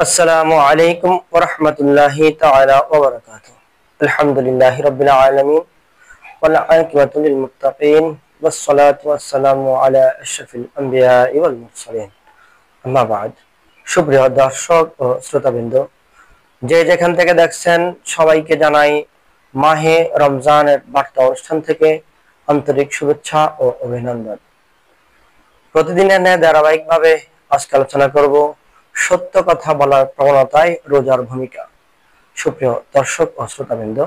আসসালামু আলাইকুম ওয়া রাহমাতুল্লাহি তাআলা ওয়া বারাকাতুহু। আলহামদুলিল্লাহি রাব্বিল আলামিন ওয়াল আকিবাতু লিল মুত্তাকিন ওয়াস সালাতু ওয়াস সালামু আলা আশরাফিল আমবিয়া ওয়াল মুরসালিন। আম্মা বা'দ। সুপ্রিয় দর্শক ও শ্রোতাবৃন্দ, যে যেখান থেকে দেখছেন সবাইকে জানাই মাহে রমজানের বার্তা অনুষ্ঠান থেকে আন্তরিক শুভেচ্ছা ও অভিনন্দন। প্রতিদিনের ন্যায় ধারাবাহিকভাবে আজকে আলোচনা করব সত্য কথা বলার প্রবণতায় রোজার ভূমিকা। সুপ্রিয় দর্শক ও শ্রোতাবৃন্দ,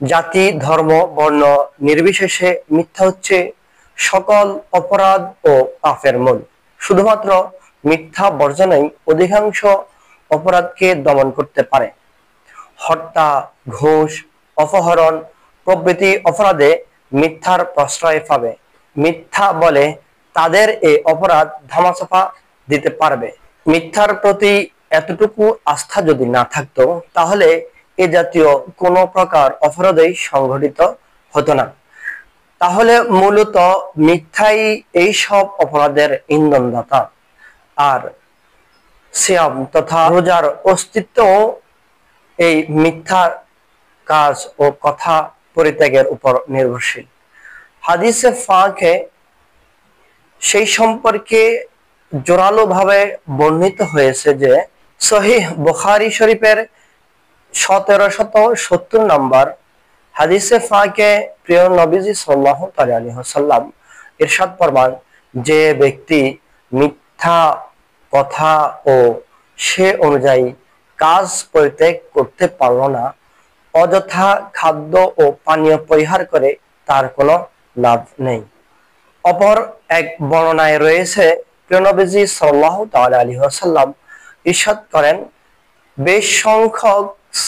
জাতি, ধর্ম, বর্ণ নির্বিশেষে মিথ্যা হচ্ছে সকল অপরাধ ও পাপের মূল। শুধুমাত্র মিথ্যা বর্জনই অধিকাংশ অপরাধকে দমন করতে পারে। হত্যা, ঘুষ, অপহরণ প্রভৃতি অপরাধে মিথ্যার প্রশ্রয় পাবে। মিথ্যা বলে তাদের এই অপরাধ ধামাচাপা দিতে পারবে। মিথ্যার প্রতি এতটুকু আস্থা যদি না থাকতো, তাহলে এ জাতীয় কোনো প্রকার অপরাধই সংঘটিত হতো না। তাহলে মূলত মিথ্যাই এই সব অপরাধের ইন্ধনদাতা। আর সিয়াম তথা রোজার অস্তিত্ব এই মিথ্যা কাজ ও কথা পরিত্যাগের উপর নির্ভরশীল। হাদিসে ফাঁকে সেই সম্পর্কে জোরালো ভাবে বর্ণিত হয়েছে যে, সহিহ বুখারী শরীফের 1770 নম্বর হাদিসে ফাঁকে প্রিয় নবীজি সাল্লাল্লাহু আলাইহি ওয়াসাল্লাম ইরশাদ ফরমান, যে ব্যক্তি মিথ্যা কথা ও সে অনুযায়ী কাজ পরিত্যাগ করতে পারল না, অযথা খাদ্য ও পানীয় পরিহার করে তার কোনো লাভ নেই। অপর এক বর্ণনায় রয়েছে, প্রিয় নবীজি সাল্লাল্লাহু আলাইহি ওয়াসাল্লাম ইরশাদ করেন, বেশ সংখ্যক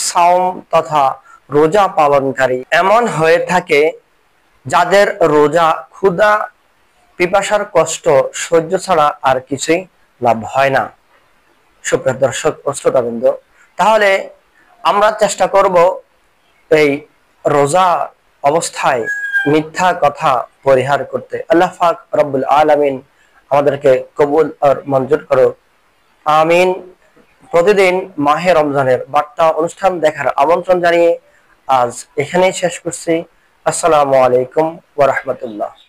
সাওম তথা রোজা পালনকারী এমন হয়ে থাকে যাদের রোজা ক্ষুধা পিপাসার কষ্ট সহ্য ছাড়া আর কিছুই লাভ হয় না। সুপ্রিয় দর্শক ও শ্রোতাবৃন্দ, তাহলে আমরা চেষ্টা করব এই রোজা অবস্থায় মিথ্যা কথা পরিহার করতে। আল্লাহ পাক রব্বুল আলামিন আমাদেরকে কবুল আর মঞ্জুর করো, আমিন। প্রতিদিন মাহে রমজানের বার্তা অনুষ্ঠান দেখার আমন্ত্রণ জানিয়ে আজ এখানেই শেষ করছি। আসসালামু আলাইকুম ওয়া রাহমাতুল্লাহ।